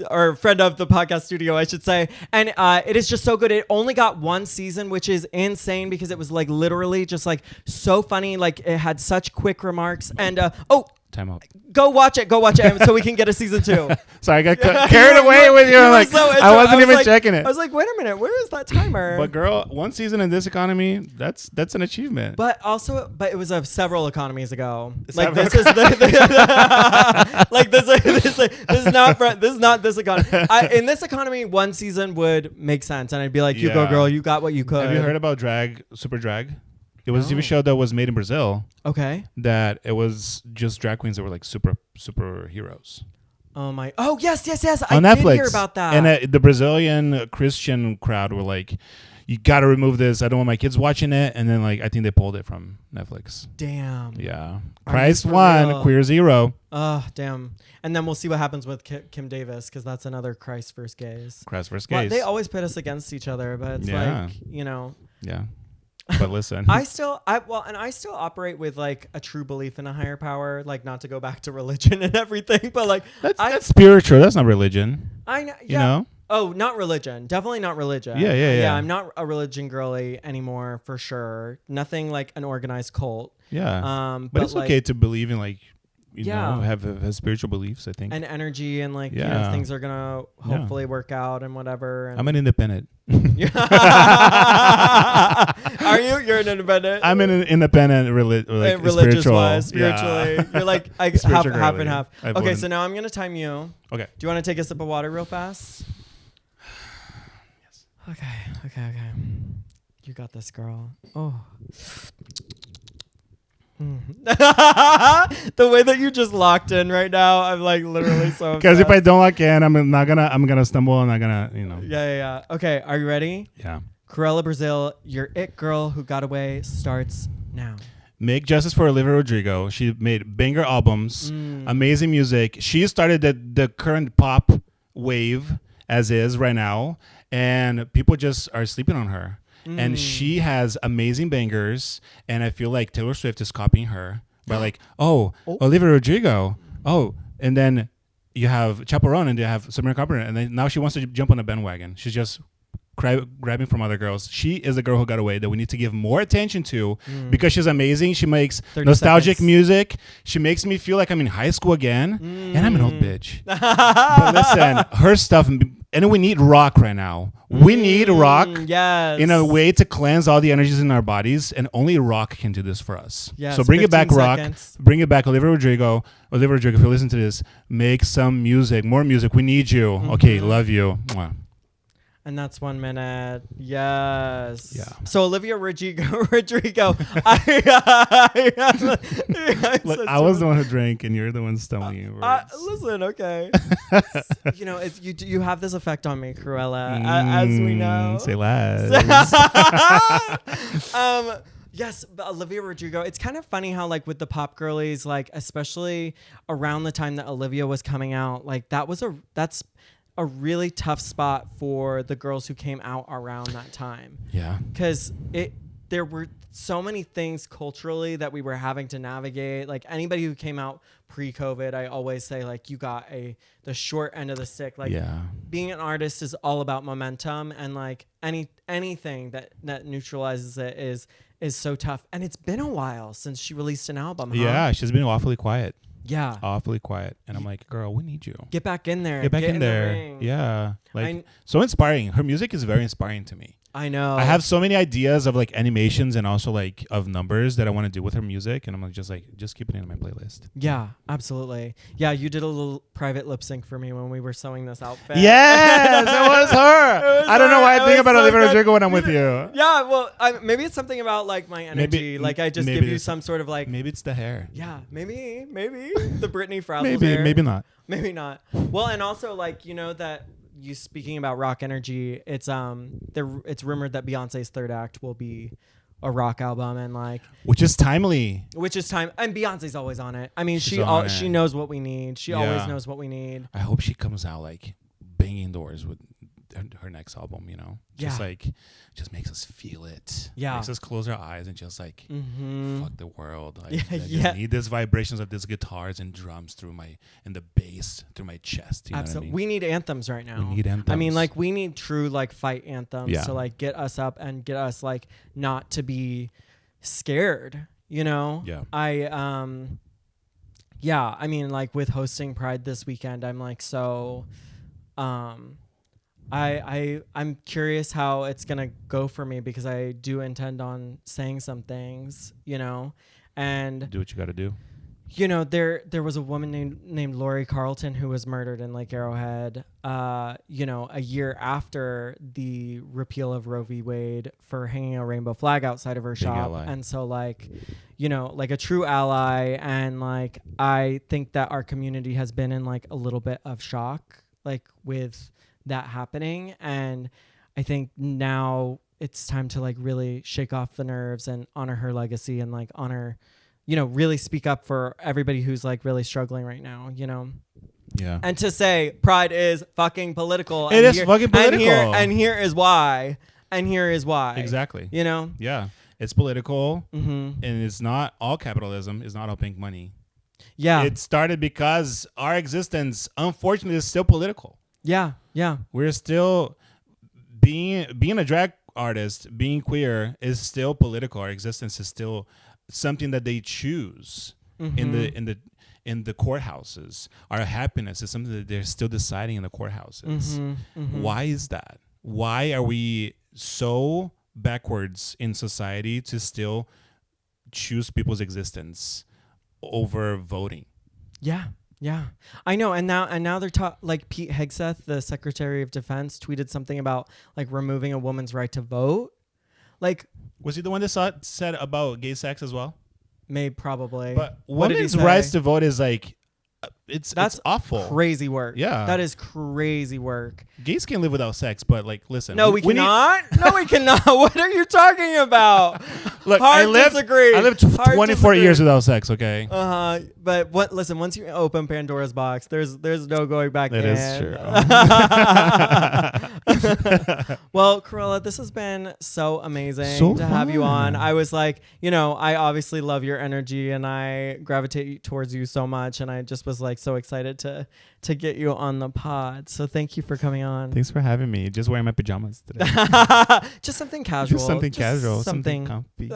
or friend of the podcast studio, I should say. And it is just so good. It only got one season, which is insane because it was like literally just like so funny. Like it had such quick remarks. And time out. Go watch it so we can get a season 2. Sorry, I got carried away with you. Like, I wasn't even checking it. I was like, wait a minute, where is that timer? But girl, one season in this economy, that's an achievement. But it was of several economies ago. Like Several this is like this is not this economy. In this economy, one season would make sense, and I'd be like, you go, girl, you got what you could. Have you heard about Super Drag? It was a TV show that was made in Brazil. Okay. That it was just drag queens that were like superheroes. Oh yes. On I Netflix. did hear about that. And the Brazilian Christian crowd were like, "You got to remove this. I don't want my kids watching it." And then like I think they pulled it from Netflix. Damn. Yeah. Christ 1, queer 0. Oh damn. And then we'll see what happens with Kim Davis, because that's another Christ versus gays. Christ versus gays. They always pit us against each other, but it's like Yeah. But listen, I still operate with like a true belief in a higher power, like not to go back to religion and everything, but like that's spiritual. That's not religion. I know. Yeah. You know? Oh, not religion. Definitely not religion. Yeah. I'm not a religion girly anymore, for sure. Nothing like an organized cult. Yeah. But it's okay to believe in like, you know, have spiritual beliefs, I think. And energy, and like, you know, things are going to hopefully work out and whatever. And I'm an independent. Are you? You're an independent? I'm an independent religious wise, spiritually. Yeah. You're like half and half. Okay, so now I'm going to time you. Okay. Do you want to take a sip of water real fast? Yes. Okay. You got this, girl. Oh. The way that you just locked in right now, I'm like literally so because if I don't lock in, I'm gonna stumble, and I'm gonna, you know. Yeah. Okay, are you ready? Yeah. Cruella Brazil, your It Girl Who Got Away starts now. Make justice for Olivia Rodrigo. She made banger albums, amazing music. She started the current pop wave as is right now, and people just are sleeping on her. And she has amazing bangers, and I feel like Taylor Swift is copying her by like, Olivia Rodrigo. Oh, and then you have Chaperone, and you have Sabrina Carpenter, and then now she wants to jump on a bandwagon. She's just grabbing from other girls. She is the girl who got away that we need to give more attention to because she's amazing. She makes nostalgic music. She makes me feel like I'm in high school again, and I'm an old bitch. But listen, her stuff. And we need rock right now. We need rock in a way to cleanse all the energies in our bodies, and only rock can do this for us. Yes, so bring it back, rock. Seconds. Bring it back, Olivia Rodrigo. Olivia Rodrigo, if you listen to this, make some music, more music. We need you. Okay, love you. Mwah. And that's 1 minute. Yes. Yeah. So Olivia Rodrigo. Look, I was the one who drank, and you're the one stumbling words. Listen, okay. You know, you have this effect on me, Cruella, as we know. Say less. Yes, Olivia Rodrigo. It's kind of funny how, like, with the pop girlies, like, especially around the time that Olivia was coming out, like, that's a really tough spot for the girls who came out around that time. Yeah. Because there were so many things culturally that we were having to navigate. Like, anybody who came out pre-COVID, I always say, like, you got the short end of the stick. Like, being an artist is all about momentum, and like anything that neutralizes it is so tough. And it's been a while since she released an album. Yeah, she's been awfully quiet. Yeah. Awfully quiet. And I'm like, girl, we need you. Get back in there. Get back in there. The ring. Yeah. Like, so inspiring. Her music is very inspiring to me. I know. I have so many ideas of like animations and also like of numbers that I want to do with her music, and I'm like just keep it in my playlist. Yeah, absolutely. Yeah, you did a little private lip sync for me when we were sewing this outfit. Yes, it was her. I don't know why I think about Olivia Rodrigo when I'm with you. Yeah, well, maybe it's something about like my energy. Like I just give you some sort of like. Maybe it's the hair. Yeah, maybe the Britney frazzled hair. Maybe not. Maybe not. Well, and also like that. You speaking about rock energy, it's rumored that Beyonce's third act will be a rock album, and like which is timely. And Beyonce's always on it. I mean, she knows what we need. She always knows what we need. I hope she comes out like banging doors with her next album, just makes us feel it. Yeah. Makes us close our eyes and just like fuck the world. I just need these vibrations of these guitars and drums and the bass through my chest. You know what I mean? We need anthems right now. We need anthems. I mean, like we need true like fight anthems to like get us up and get us like not to be scared, Yeah. I mean, like with hosting Pride this weekend, I'm like so I'm curious how it's gonna go for me because I do intend on saying some things, and do what you got to do. There was a woman named Lori Carlton who was murdered in Lake Arrowhead, a year after the repeal of Roe v. Wade for hanging a rainbow flag outside of her shop. Ally. And so like a true ally. And like, I think that our community has been in like a little bit of shock, like with that happening. And I think now it's time to like really shake off the nerves and honor her legacy and like honor, really speak up for everybody who's like really struggling right now, Yeah. And to say Pride is fucking political. It is fucking political. And here is why. Exactly. Yeah. It's political and it's not all capitalism. It's not all pink money. Yeah. It started because our existence, unfortunately, is still political. Yeah. Yeah. We're still being a drag artist, being queer is still political. Our existence is still something that they choose in the courthouses. Our happiness is something that they're still deciding in the courthouses. Why is that? Why are we so backwards in society to still choose people's existence over voting? Yeah. Yeah, I know. And now they're like Pete Hegseth, the Secretary of Defense, tweeted something about like removing a woman's right to vote. Like, was he the one that said about gay sex as well? Maybe, probably. But women's rights to vote is like, that's awful. Crazy work. Yeah. That is crazy work. Gays can live without sex, but like, listen. No, we cannot. No, we cannot. What are you talking about? Look, I lived 24 years without sex, okay? But listen, once you open Pandora's box, there's no going back in. That is true. Well, Cruella, this has been so amazing to have you on. I was like, I obviously love your energy and I gravitate towards you so much, and I just was like so excited to get you on the pod. So thank you for coming on. Thanks for having me. Just wearing my pajamas today. Just something casual. Something comfy.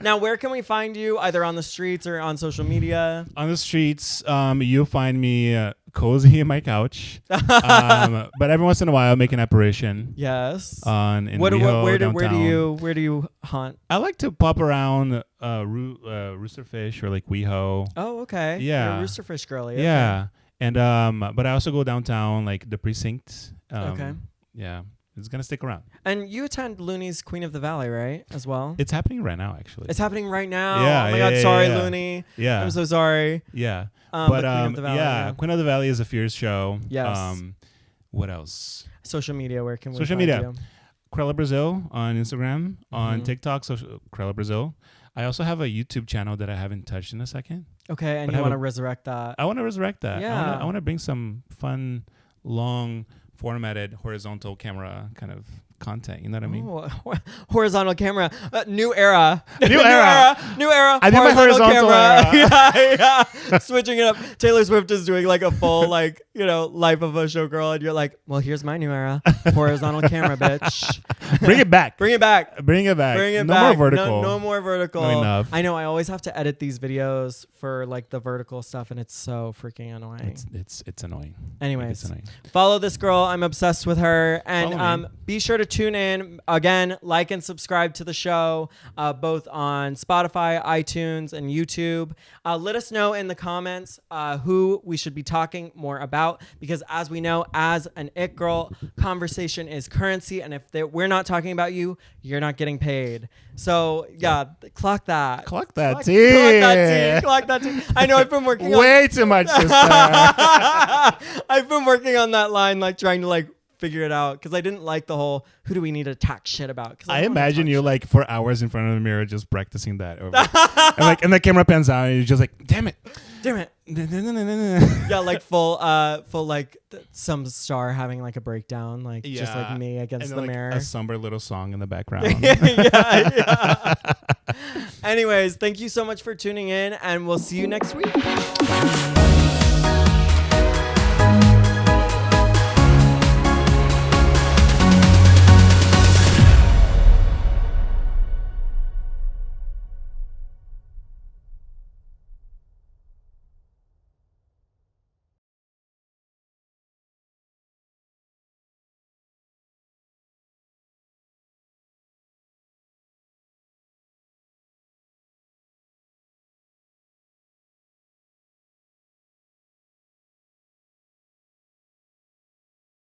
Now, where can we find you? Either on the streets or on social media? On the streets, you'll find me cozy in my couch. But every once in a while, I make an apparition. Yes. Where do you haunt? I like to pop around Roosterfish or like WeHo. Oh, okay. Yeah. You're a Roosterfish girly. Yeah. And but I also go downtown, like the precinct. Okay. Yeah. It's going to stick around. And you attend Looney's Queen of the Valley, right? As well? It's happening right now, actually. It's happening right now? Yeah. Oh my God. Sorry, Looney. Yeah. I'm so sorry. Yeah. But Queen of the Valley. Yeah. Queen of the Valley is a fierce show. Yes. What else? Social media. Where can we find you? Cruella Brazil on Instagram. On TikTok, Cruella Brazil. I also have a YouTube channel that I haven't touched in a second. Okay. And you want to resurrect that? I want to resurrect that. Yeah. I want to bring some fun, long, formatted, horizontal camera kind of content. You know what I mean? Oh, horizontal camera. New era. New era. I think my horizontal era. Yeah. Switching it up. Taylor Swift is doing like a full life of a showgirl, and you're like, well, here's my new era. Horizontal camera, bitch. Bring it back. Bring it back. No more vertical. No more vertical. Not enough. I know. I always have to edit these videos for like the vertical stuff, and it's so freaking annoying. It's annoying. Anyways, it's annoying. Follow this girl. I'm obsessed with her, and be sure to tune in. Again, like and subscribe to the show, both on Spotify, iTunes, and YouTube. Let us know in the comments who we should be talking more about, because as we know, as an it girl, conversation is currency, and if we're not talking about you, you're not getting paid. So yeah, clock that. Clock that Clock that tea. Clock that tea. I know I've been working on Way too much, sister. I've been working on that line, like trying to like figure it out, because I didn't like the whole who do we need to talk shit about. I imagine you like for hours in front of the mirror just practicing that over. and the camera pans out and you're just like, damn it. Yeah, like full like some star having like a breakdown, like just like me against the mirror. A somber little song in the background. yeah. Anyways, thank you so much for tuning in, and we'll see you next week. Bye.